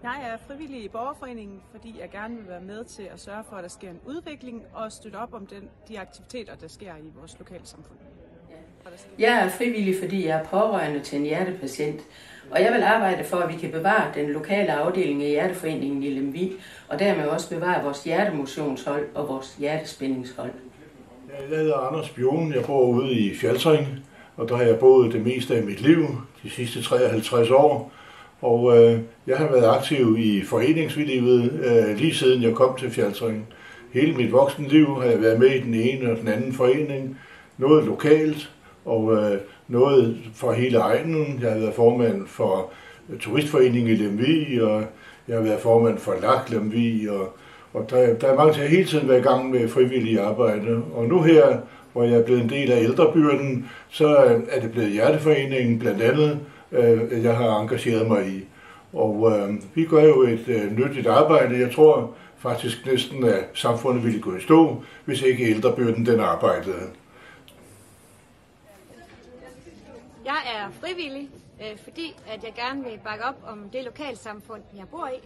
Jeg er frivillig i Borgerforeningen, fordi jeg gerne vil være med til at sørge for, at der sker en udvikling og støtte op om de aktiviteter, der sker i vores lokalsamfund. Jeg er frivillig, fordi jeg er pårørende til en hjertepatient, og jeg vil arbejde for, at vi kan bevare den lokale afdeling af Hjerteforeningen i Lemvig, og dermed også bevare vores hjertemotionshold og vores hjertespændingshold. Jeg hedder Anders Bjørn, jeg bor ude i Fjaltring, og der har jeg boet det meste af mit liv, de sidste 53 år. Og jeg har været aktiv i foreningslivet lige siden jeg kom til Fjaltring. Hele mit voksenliv har jeg været med i den ene og den anden forening. Noget lokalt og noget for hele egnen. Jeg har været formand for turistforeningen i Lemvig, og jeg har været formand for LAG Lemvig. Og der er mange til at hele tiden være i gang med frivillige arbejde. Og nu her, hvor jeg er blevet en del af ældrebyrden, så er det blevet Hjerteforeningen blandt andet, jeg har engageret mig i. Og vi gør jo et nyttigt arbejde. Jeg tror faktisk næsten, at samfundet ville gå i stå, hvis ikke ældrebyrden den arbejdede. Jeg er frivillig, fordi at jeg gerne vil bakke op om det lokalsamfund, jeg bor i,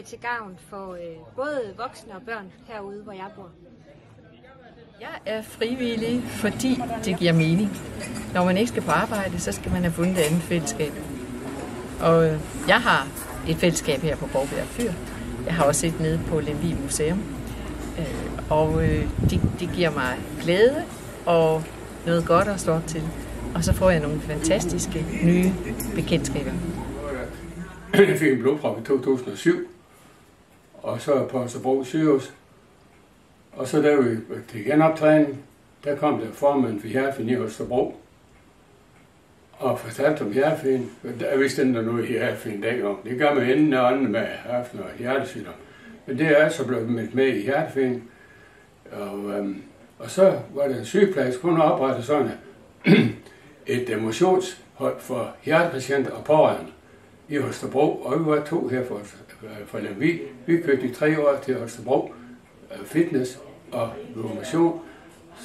til gavn for både voksne og børn herude, hvor jeg bor. Jeg er frivillig, fordi det giver mening. Når man ikke skal på arbejde, så skal man have fundet et andet fællesskab. Og jeg har et fællesskab her på Borgbjerg Fyr. Jeg har også et nede på Lemvig Museum. Og det giver mig glæde og noget godt at stå op til. Og så får jeg nogle fantastiske nye bekendtskaber. Jeg fik en blodprop i 2007, og så på Holstebro sygehus. Og så da vi til genoptræning, der kom der formanden for Hjerteforeningen i Holstebro og fortalte om Hjerteforeningen. Jeg vidste ikke noget i Hjerteforeningen dengang. Det gør man inden og anden med haft noget hjertesygdom. Men det er altså blevet meldt med i Hjerteforeningen. Og så var der en sygeplejerske, hun oprettede sådan et motionshold for hjertepatienter og pårørende i Holstebro. Og vi var 2 her fra Lemvig. Vi kørte i 3 år til Holstebro, fitness og motion.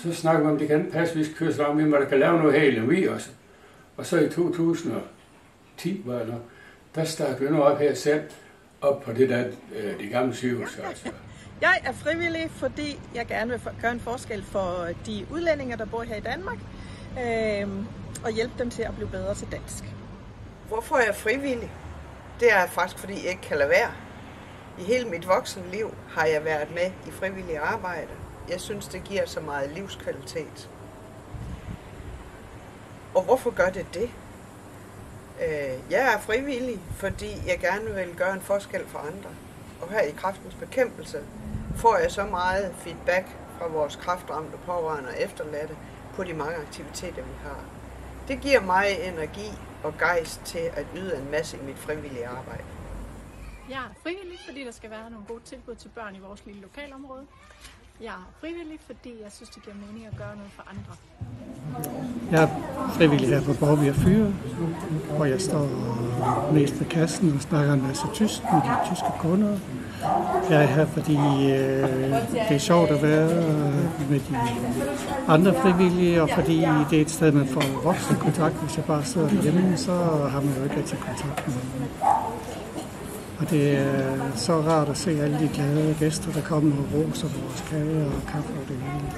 Så snakkede vi om, det kan passe, vi skal køre så langt, vi kan lave noget her i Lemvig også. Og så i 2010 var det nok, der startede vi nu op her selv, op på det der, de gamle sygehus. Altså. Jeg er frivillig, fordi jeg gerne vil gøre en forskel for de udlændinge, der bor her i Danmark, og hjælpe dem til at blive bedre til dansk. Hvorfor er jeg frivillig? Det er faktisk, fordi jeg ikke kan lade være. I hele mit voksenliv har jeg været med i frivillig arbejde. Jeg synes, det giver så meget livskvalitet. Og hvorfor gør det det? Jeg er frivillig, fordi jeg gerne vil gøre en forskel for andre. Og her i Kræftens Bekæmpelse får jeg så meget feedback fra vores kræftramte pårørende og efterladte på de mange aktiviteter, vi har. Det giver mig energi og gejst til at yde en masse i mit frivillige arbejde. Jeg er frivillig, fordi der skal være nogle gode tilbud til børn i vores lille lokalområde. Jeg er frivillig, fordi jeg synes, det giver mening at gøre noget for andre. Jeg er frivillig her på Borgbjerg Fyr, hvor jeg står mest ved kassen og snakker en masse tysk med de tyske kunder. Jeg er her, fordi det er sjovt at være med de andre frivillige, og fordi det er et sted, man får voksenkontakt. Hvis jeg bare sidder hjemme, så har man jo ikke rigtig kontakt med nogen. Og det er så rart at se alle de glade gæster, der kommer og roser vores kage og kaffe og det hele.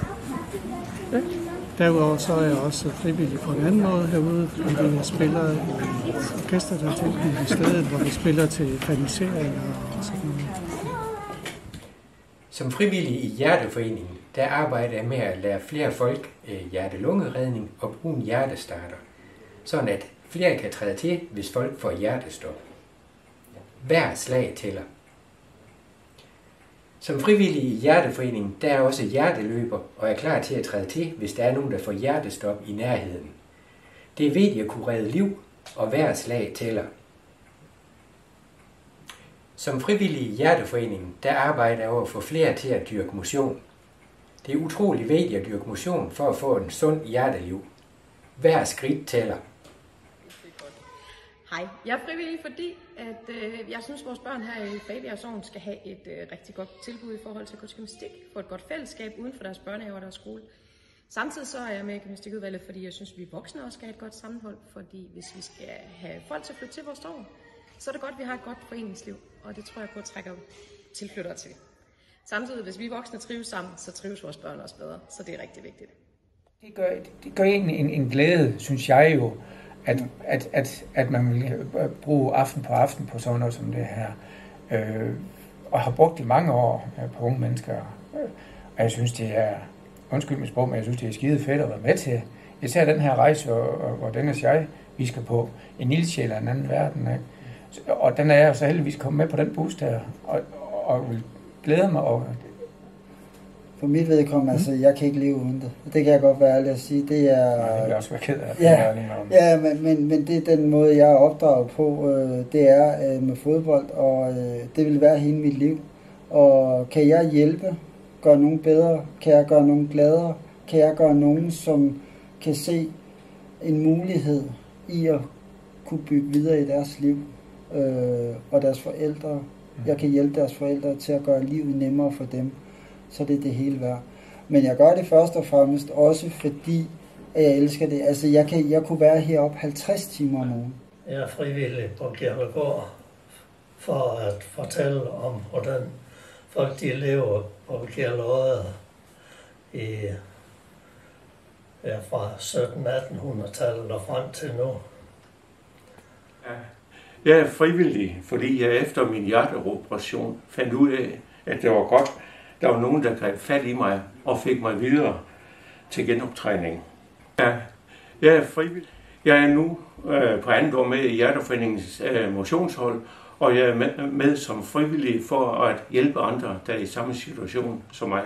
Ja. Derudover så er jeg også frivillig på en anden måde herude, fordi jeg spiller i et orkester, der er tilknyttet i stedet, hvor vi spiller til fanisering og sådan noget. Som frivillig i Hjerteforeningen, der arbejder jeg med at lære flere folk hjerte-lungeredning og bruge en hjertestarter, sådan at flere kan træde til, hvis folk får hjertestop. Hver slag tæller. Som frivillig i Hjerteforeningen, der er også hjerteløber og er klar til at træde til, hvis der er nogen, der får hjertestop i nærheden. Det er vigtigt at kunne redde liv, og hver slag tæller. Som frivillig i Hjerteforeningen, der arbejder jeg over at få flere til at dyrke motion. Det er utrolig vigtigt at dyrke motion for at få en sund hjerteliv. Hver skridt tæller. Hej, jeg er frivillig, fordi at, jeg synes, at vores børn her i Fabjerg Sogn skal have et rigtig godt tilbud i forhold til at gå til gymnastik, få et godt fællesskab uden for deres børnehave og deres skole. Samtidig så er jeg med i gymnastikudvalget, fordi jeg synes, at vi voksne også skal have et godt sammenhold, fordi hvis vi skal have folk til at flytte til vores sogn, så er det godt, at vi har et godt foreningsliv, og det tror jeg på trækker tilflyttere til. Samtidig, hvis vi voksne trives sammen, så trives vores børn også bedre, så det er rigtig vigtigt. Det gør en glæde, synes jeg jo, at man vil bruge aften på sådan noget som det her. Og har brugt det i mange år på unge mennesker. Og jeg synes, det er, undskyld mit sprog, men jeg synes, det er skide fedt at være med til. Især den her rejse, hvor Dennis og jeg, vi skal på en ildsjæl af en anden verden. Ikke? Og den er jeg så heldigvis kommet med på den bus der, og vil glæde mig over. For mit vedkommende, altså, jeg kan ikke leve uden det. Det kan jeg godt være ærlig at sige. Det er... Nej, det vil jeg også være ked af. Ja, men det er den måde, jeg er opdraget på. Det er med fodbold, og det vil være hele mit liv. Og kan jeg hjælpe, gøre nogen bedre? Kan jeg gøre nogen gladere? Kan jeg gøre nogen, som kan se en mulighed i at kunne bygge videre i deres liv? Og deres forældre. Jeg kan hjælpe deres forældre til at gøre livet nemmere for dem. Så det er det hele værd. Men jeg gør det først og fremmest også fordi, at jeg elsker det. Altså jeg kunne være heroppe 50 timer om ugen. Jeg er frivillig på Kjærlegård for at fortælle om, hvordan folk de lever på Kjærlegård fra 1700-1800-tallet og frem til nu. Jeg er frivillig, fordi jeg efter min hjerteoperation fandt ud af, at det var godt. Der var nogen, der greb fat i mig og fik mig videre til genoptræning. Jeg er frivillig. Jeg er nu på andet år med i Hjerteforeningens motionshold, og jeg er med som frivillig for at hjælpe andre, der er i samme situation som mig.